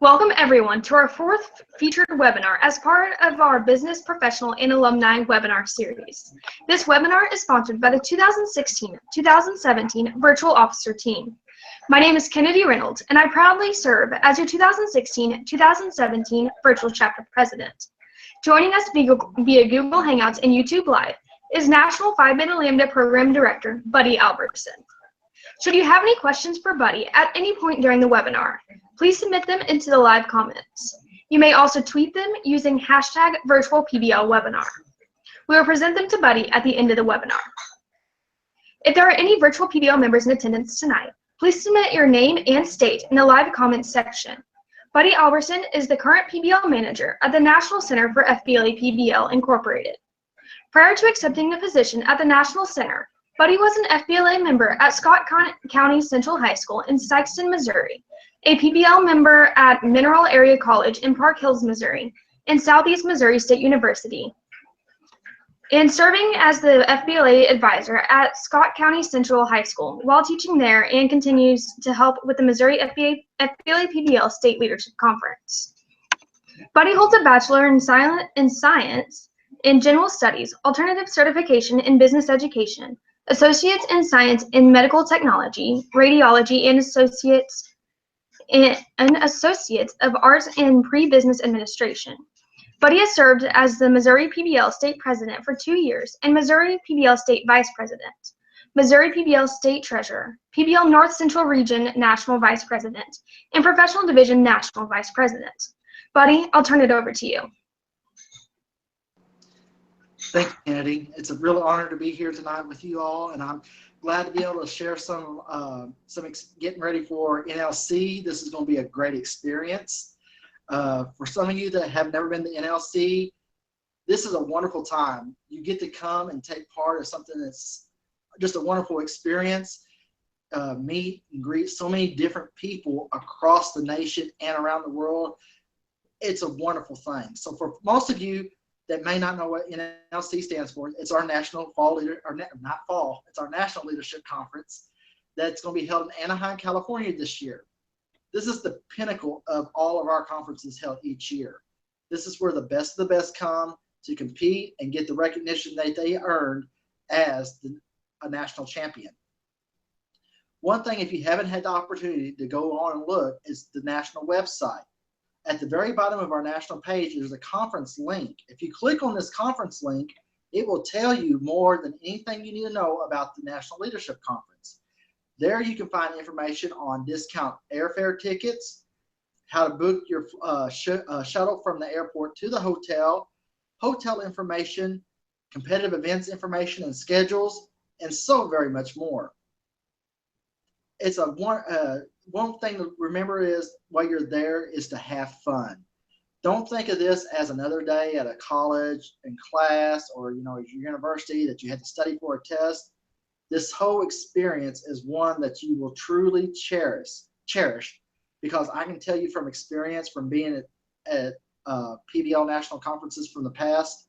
Welcome everyone to our fourth featured webinar as part of our Business Professional and Alumni webinar series. This webinar is sponsored by the 2016-2017 Virtual Officer Team. My name is Kennedy Reynolds, and I proudly serve as your 2016-2017 Virtual Chapter President. Joining us via Google Hangouts and YouTube Live is National Phi Beta Lambda Program Director, Buddy Alberson. Should you have any questions for Buddy at any point during the webinar, please submit them into the live comments. You may also tweet them using hashtag #VirtualPBLWebinar. We will present them to Buddy at the end of the webinar. If there are any virtual PBL members in attendance tonight, please submit your name and state in the live comments section. Buddy Alberson is the current PBL manager at the National Center for FBLA PBL Incorporated. Prior to accepting the position at the National Center, Buddy was an FBLA member at Scott County Central High School in Sikeston, Missouri, a PBL member at Mineral Area College in Park Hills, Missouri, and Southeast Missouri State University, and serving as the FBLA advisor at Scott County Central High School while teaching there, and continues to help with the Missouri FBLA PBL State Leadership Conference. Buddy holds a Bachelor in Science in General Studies, Alternative Certification in Business Education, Associates in Science in Medical Technology, Radiology, and Associates of Arts in Pre-Business Administration. Buddy has served as the Missouri PBL State President for 2 years and Missouri PBL State Vice President, Missouri PBL State Treasurer, PBL North Central Region National Vice President, and Professional Division National Vice President. Buddy, I'll turn it over to you. Thank you, Kennedy. It's a real honor to be here tonight with you all, and I'm glad to be able to share some getting ready for NLC. This is going to be a great experience. For some of you that have never been to NLC, this is a wonderful time. You get to come and take part of something that's just a wonderful experience. Meet and greet so many different people across the nation and around the world. It's a wonderful thing. So for most of you that may not know what NLC stands for, it's our National it's our National Leadership Conference that's going to be held in Anaheim, California this year. This is the pinnacle of all of our conferences held each year. This is where the best of the best come to compete and get the recognition that they earned as a national champion. One thing, if you haven't had the opportunity to go on and look, is the national website. At the very bottom of our national page, there's a conference link. If you click on this conference link, it will tell you more than anything you need to know about the National Leadership Conference. There you can find information on discount airfare tickets, how to book your shuttle from the airport to the hotel information, competitive events information and schedules, and so very much more. It's one thing to remember is while you're there is to have fun. Don't think of this as another day at a college and class or your university that you had to study for a test. This whole experience is one that you will truly cherish because I can tell you from experience from being at PBL national conferences from the past,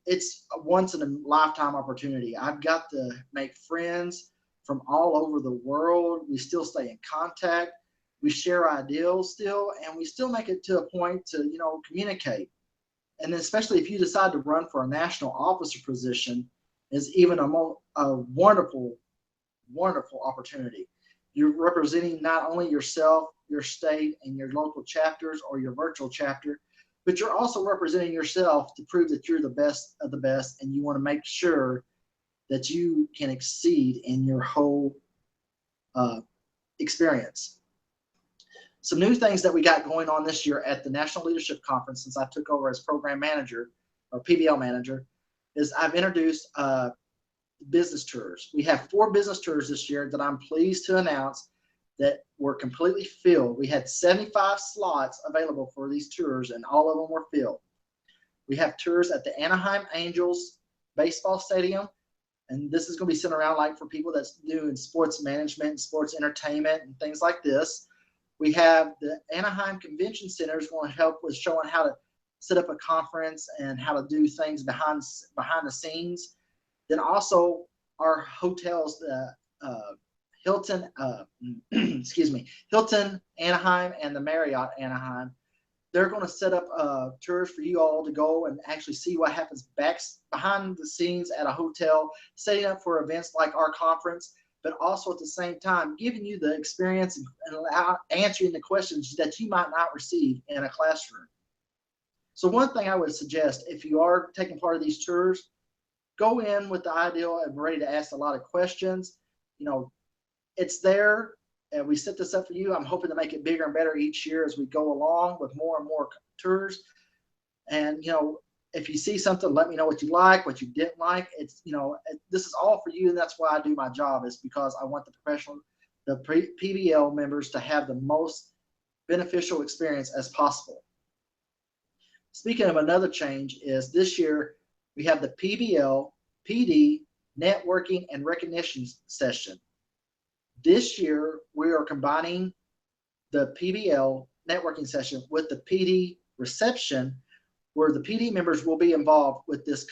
it's a once in a lifetime opportunity. I've got to make friends from all over the world. We still stay in contact. We share ideals still, and we still make it to a point to, communicate. And then especially if you decide to run for a national officer position, is even a wonderful, wonderful opportunity. You're representing not only yourself, your state, and your local chapters or your virtual chapter, but you're also representing yourself to prove that you're the best of the best, and you want to make sure that you can exceed in your whole experience. Some new things that we got going on this year at the National Leadership Conference since I took over as program manager or PBL manager is I've introduced business tours. We have 4 business tours this year that I'm pleased to announce that were completely filled. We had 75 slots available for these tours, and all of them were filled. We have tours at the Anaheim Angels baseball stadium, and this is going to be sent around like for people that's doing sports management, sports entertainment, and things like this. We have the Anaheim Convention Center is going to help with showing how to set up a conference and how to do things behind the scenes. Then also our hotels, Hilton, excuse me, Hilton Anaheim and the Marriott Anaheim. They're going to set up tours for you all to go and actually see what happens behind the scenes at a hotel, setting up for events like our conference, but also at the same time giving you the experience and answering the questions that you might not receive in a classroom. So one thing I would suggest, if you are taking part of these tours, go in with the idea of ready to ask a lot of questions. You know, it's there, and we set this up for you. I'm hoping to make it bigger and better each year as we go along with more and more tours. And, you know, if you see something, let me know what you like, what you didn't like. It's, you know, this is all for you, and that's why I do my job, is because I want the PBL members to have the most beneficial experience as possible. Speaking of another change, is this year we have the PBL PD networking and recognition session. This year we are combining the PBL networking session with the PD reception, where the PD members will be involved with this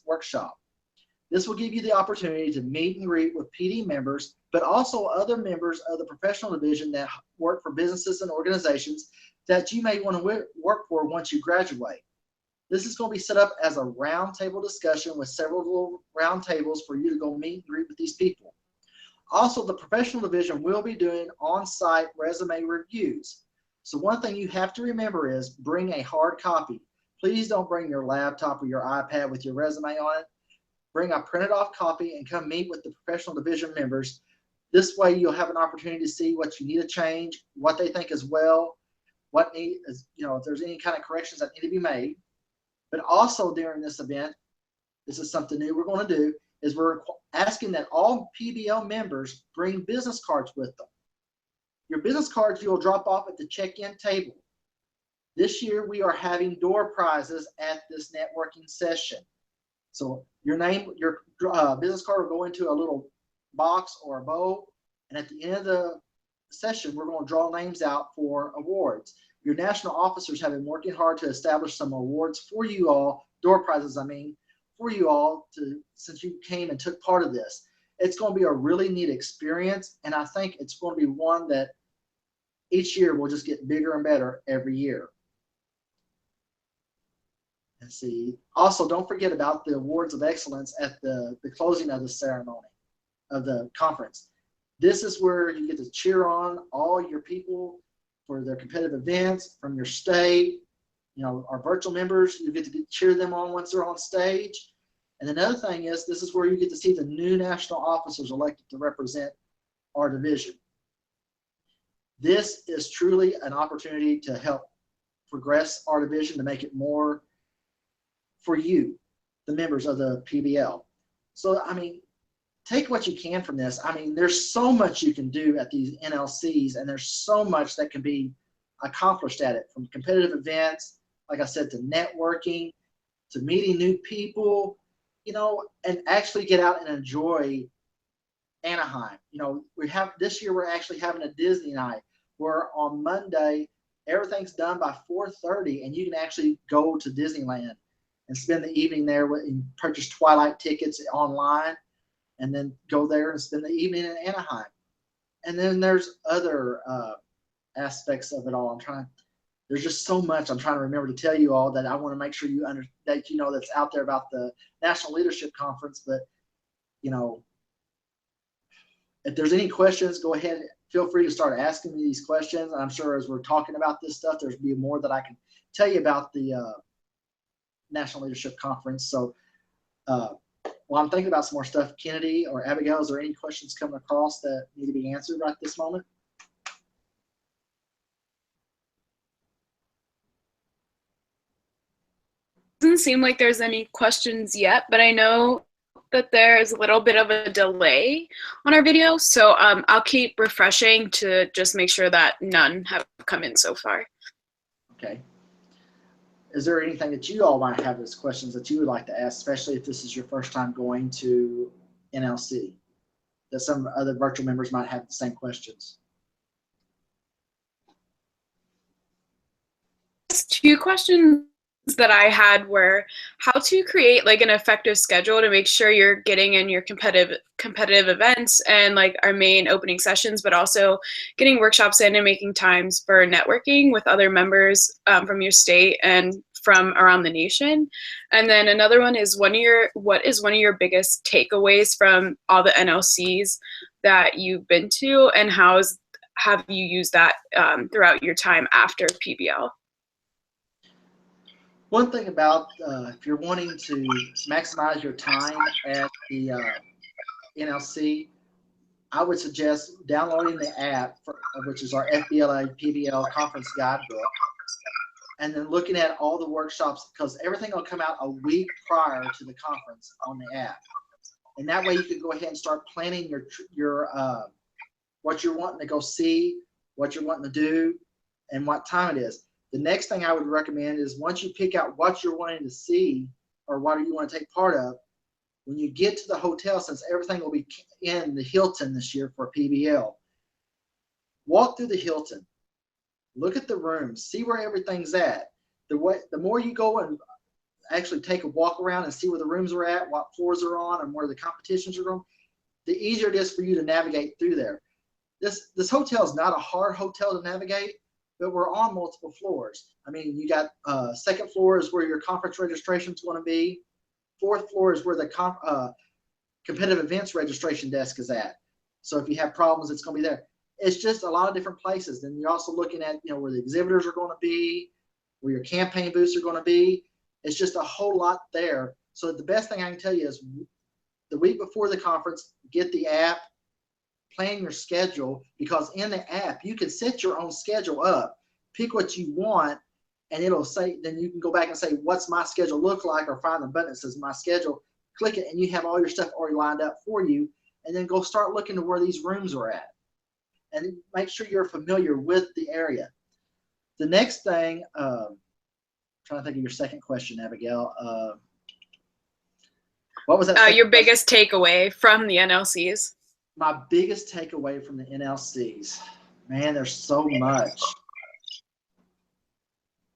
workshop. This will give you the opportunity to meet and greet with PD members, but also other members of the professional division that work for businesses and organizations that you may want to work for once you graduate. This is going to be set up as a roundtable discussion with several little round tables for you to go meet and greet with these people. Also, the professional division will be doing on-site resume reviews. So one thing you have to remember is bring a hard copy. Please don't bring your laptop or your iPad with your resume on it. Bring a printed off copy and come meet with the professional division members. This way you'll have an opportunity to see what you need to change, what they think is well, what is, you know, if there's any kind of corrections that need to be made. But also during this event, this is something new we're going to do, is we're asking that all PBL members bring business cards with them. Your business cards you'll drop off at the check-in table. This year we are having door prizes at this networking session. So your name, your business card will go into a little box or a bow, and at the end of the session we're going to draw names out for awards. Your national officers have been working hard to establish some awards for you all, door prizes I mean, for you all since you came and took part of this. It's going to be a really neat experience, and I think it's going to be one that each year will just get bigger and better every year. Let's see. Also, don't forget about the awards of excellence at the closing of the ceremony of the conference. This is where you get to cheer on all your people for their competitive events from your state. You know, our virtual members, you get to cheer them on once they're on stage. And another thing is, this is where you get to see the new national officers elected to represent our division. This is truly an opportunity to help progress our division, to make it more for you, the members of the PBL. So, I mean, take what you can from this. I mean, there's so much you can do at these NLCs, and there's so much that can be accomplished at it, from competitive events, like I said, to networking, to meeting new people, you know, and actually get out and enjoy Anaheim. You know, this year we're actually having a Disney night, where on Monday everything's done by 4:30, and you can actually go to Disneyland and spend the evening there and purchase Twilight tickets online, and then go there and spend the evening in Anaheim. And then there's other aspects of it all. There's just so much I'm trying to remember to tell you all that I want to make sure that you know that's out there about the National Leadership Conference. But, you know, if there's any questions, go ahead, feel free to start asking me these questions. I'm sure as we're talking about this stuff, there's be more that I can tell you about the National Leadership Conference. So while I'm thinking about some more stuff, Kennedy or Abigail, is there any questions coming across that need to be answered right this moment? Doesn't seem like there's any questions yet, but I know that there's a little bit of a delay on our video, so I'll keep refreshing to just make sure that none have come in so far. Okay. Is there anything that you all might have as questions that you would like to ask, especially if this is your first time going to NLC, that some other virtual members might have the same questions? Two questions that I had were how to create like an effective schedule to make sure you're getting in your competitive events and like our main opening sessions, but also getting workshops in and making times for networking with other members from your state and from around the nation. And then another one is what is one of your biggest takeaways from all the NLCs that you've been to, and have you used that throughout your time after PBL? One thing about if you're wanting to maximize your time at the NLC, I would suggest downloading the app, which is our FBLA PBL conference guidebook, and then looking at all the workshops, because everything will come out a week prior to the conference on the app. And that way you can go ahead and start planning your what you're wanting to go see, what you're wanting to do, and what time it is. The next thing I would recommend is once you pick out what you're wanting to see or what you want to take part of, when you get to the hotel, since everything will be in the Hilton this year for PBL, walk through the Hilton, look at the rooms, see where everything's at. The more you go and actually take a walk around and see where the rooms are at, what floors are on, and where the competitions are going, the easier it is for you to navigate through there. This hotel is not a hard hotel to navigate, but we're on multiple floors. I mean, you got second floor is where your conference registration is going to be. Fourth floor is where the competitive events registration desk is at. So if you have problems, it's going to be there. It's just a lot of different places. Then you're also looking at, where the exhibitors are going to be, where your campaign booths are going to be. It's just a whole lot there. So the best thing I can tell you is the week before the conference, get the app, plan your schedule, because in the app, you can set your own schedule up, pick what you want, and it'll say, then you can go back and say, what's my schedule look like, or find the button that says my schedule, click it, and you have all your stuff already lined up for you, and then go start looking to where these rooms are at. And make sure you're familiar with the area. The next thing, trying to think of your second question, Abigail. What was that? Your biggest takeaway from the NLCs? My biggest takeaway from the NLCs, man, there's so much.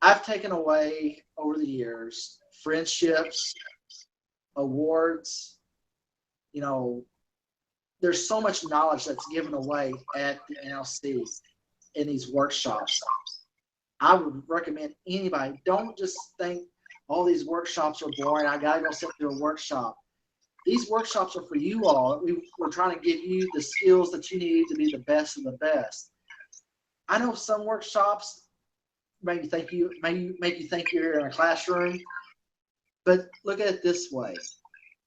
I've taken away over the years friendships, awards. There's so much knowledge that's given away at the NLC in these workshops. I would recommend anybody, don't just think all these workshops are boring, I gotta go sit through a workshop. These workshops are for you all. We're trying to give you the skills that you need to be the best of the best. I know some workshops make you think you're in a classroom, but look at it this way.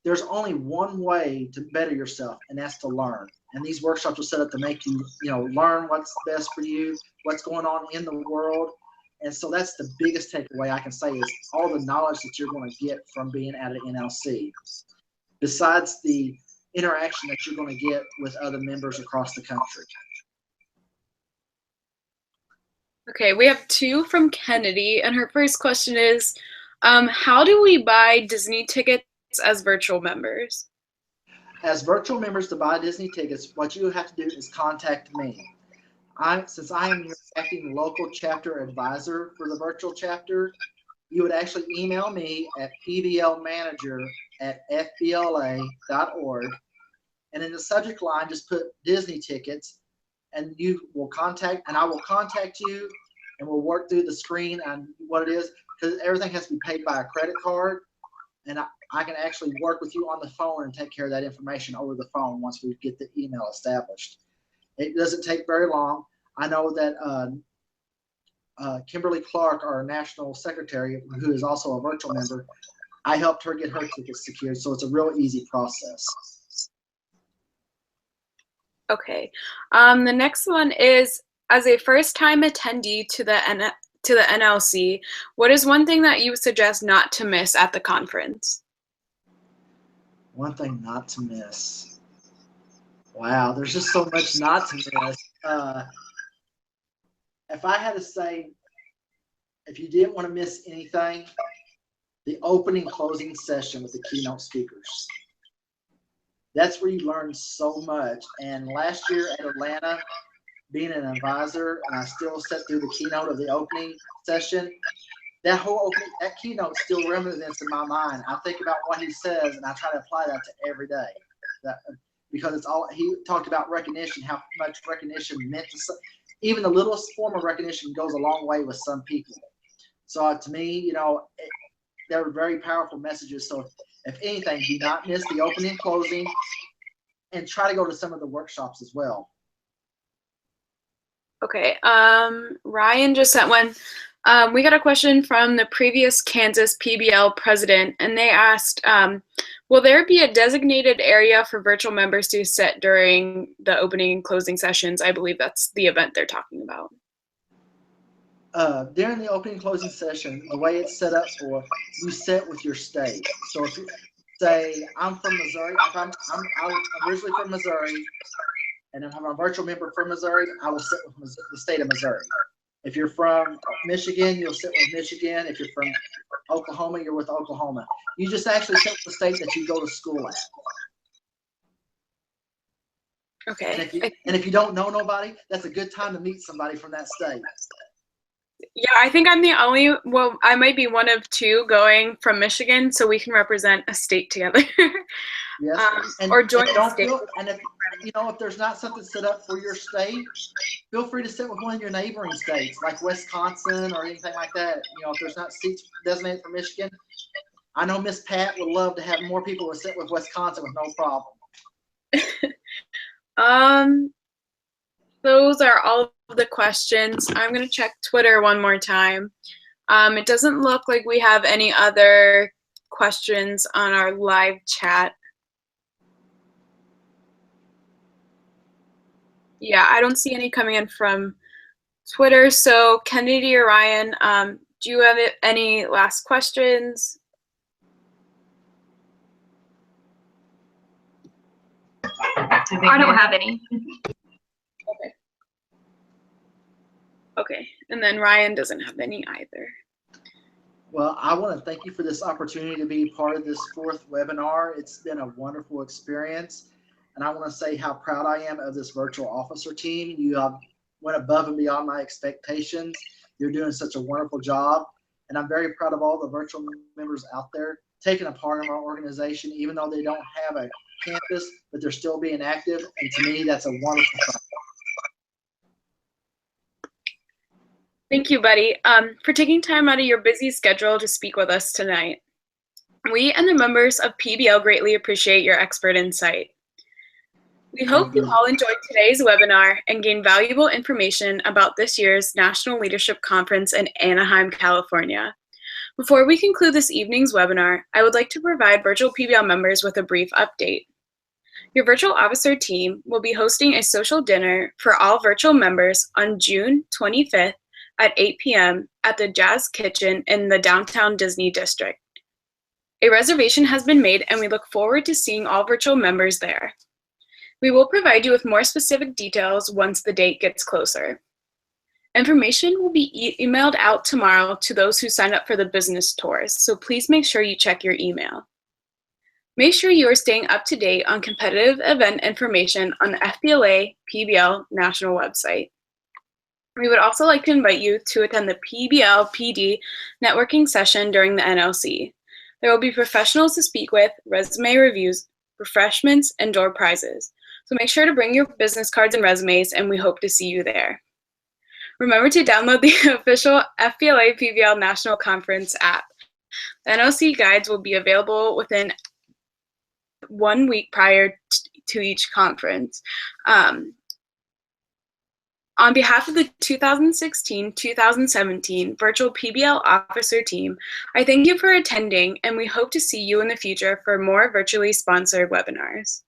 There's only one way to better yourself, and that's to learn. And these workshops are set up to make you, learn what's best for you, what's going on in the world. And so that's the biggest takeaway I can say is all the knowledge that you're going to get from being at an NLC, besides the interaction that you're going to get with other members across the country. Okay, we have two from Kennedy, and her first question is, how do we buy Disney tickets as virtual members? As virtual members, to buy Disney tickets, what you have to do is contact me. Since I am your acting local chapter advisor for the virtual chapter, you would actually email me at pblmanager@fbla.org, and in the subject line, just put Disney tickets, and I will contact you, and we'll work through the screen on what it is, because everything has to be paid by a credit card, and I can actually work with you on the phone and take care of that information over the phone once we get the email established. It doesn't take very long. I know that Kimberly Clark, our national secretary, who is also a virtual member, I helped her get her tickets secured, so it's a real easy process. Okay. The next one is, as a first-time attendee to the NLC, what is one thing that you would suggest not to miss at the conference? One thing not to miss. Wow, there's just so much not to miss. If I had to say, if you didn't want to miss anything, the opening closing session with the keynote speakers. That's where you learn so much. And last year at Atlanta, being an advisor, and I still sat through the keynote of the opening session, that keynote still resonates in my mind. I think about what he says, and I try to apply that to every day. Because it's all, he talked about recognition, how much recognition meant to some, even the littlest form of recognition goes a long way with some people. So to me, they were very powerful messages. So if anything, do not miss the opening and closing, and try to go to some of the workshops as well. Okay, Ryan just sent one. We got a question from the previous Kansas PBL president, and they asked, will there be a designated area for virtual members to sit during the opening and closing sessions? I believe that's the event they're talking about. During the opening and closing session, the way it's set up for, you sit with your state. So if you say, I'm from Missouri, if I'm originally from Missouri, and I'm a virtual member from Missouri, I will sit with the state of Missouri. If you're from Michigan, you'll sit with Michigan. If you're from Oklahoma, you're with Oklahoma. You just actually sit with the state that you go to school at. Okay. And if you don't know nobody, that's a good time to meet somebody from that state. Yeah, I think I'm the only, well, I might be one of two going from Michigan, so we can represent a state together. Yes. Or join the state. And if there's not something set up for your state, feel free to sit with one of your neighboring states, like Wisconsin or anything like that. If there's not seats designated for Michigan, I know Miss Pat would love to have more people to sit with Wisconsin with no problem. Those are all of the questions. I'm going to check Twitter one more time. It doesn't look like we have any other questions on our live chat. Yeah, I don't see any coming in from Twitter. So Kennedy or Ryan, do you have any last questions? I don't have any. Okay, and then Ryan doesn't have any either. Well, I want to thank you for this opportunity to be part of this 4th webinar. It's been a wonderful experience. And I want to say how proud I am of this virtual officer team. You went above and beyond my expectations. You're doing such a wonderful job. And I'm very proud of all the virtual members out there taking a part in our organization, even though they don't have a campus, but they're still being active. And to me, that's a wonderful thing. Thank you, buddy, for taking time out of your busy schedule to speak with us tonight. We and the members of PBL greatly appreciate your expert insight. We hope you all enjoyed today's webinar and gained valuable information about this year's National Leadership Conference in Anaheim, California. Before we conclude this evening's webinar, I would like to provide virtual PBL members with a brief update. Your virtual officer team will be hosting a social dinner for all virtual members on June 25th at 8 p.m. at the Jazz Kitchen in the downtown Disney district. A reservation has been made, and we look forward to seeing all virtual members there. We will provide you with more specific details once the date gets closer. Information will be emailed out tomorrow to those who sign up for the business tours, so please make sure you check your email. Make sure you are staying up to date on competitive event information on the FBLA PBL national website. We would also like to invite you to attend the PBL PD networking session during the NLC. There will be professionals to speak with, resume reviews, refreshments, and door prizes. So make sure to bring your business cards and resumes, and we hope to see you there. Remember to download the official FBLA PBL National Conference app. The NLC guides will be available within 1 week prior to each conference. On behalf of the 2016-2017 Virtual PBL Officer Team, I thank you for attending, and we hope to see you in the future for more virtually sponsored webinars.